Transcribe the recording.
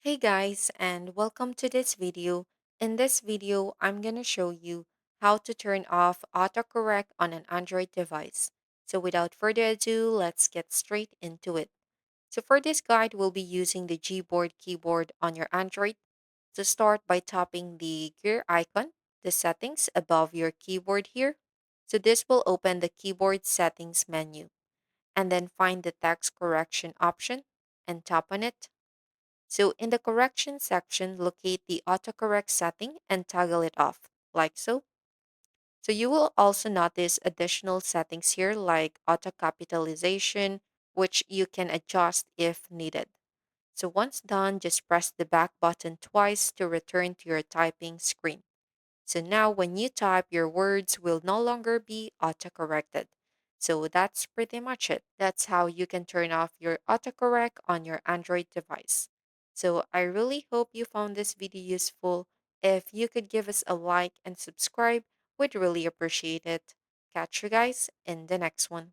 Hey guys, and welcome to this video. In this video, I'm going to show you how to turn off autocorrect on an Android device. So without further ado, let's get straight into it. So for this guide, we'll be using the Gboard keyboard on your Android. To start by tapping the gear icon, the settings above your keyboard here. So this will open the keyboard settings menu and then find the text correction option and tap on it. So in the correction section, locate the autocorrect setting and toggle it off, like so. So you will also notice additional settings here like auto capitalization, which you can adjust if needed. So once done, just press the back button twice to return to your typing screen. So now when you type, your words will no longer be autocorrected. So that's pretty much it. That's how you can turn off your autocorrect on your Android device. So I really hope you found this video useful. If you could give us a like and subscribe, we'd really appreciate it. Catch you guys in the next one.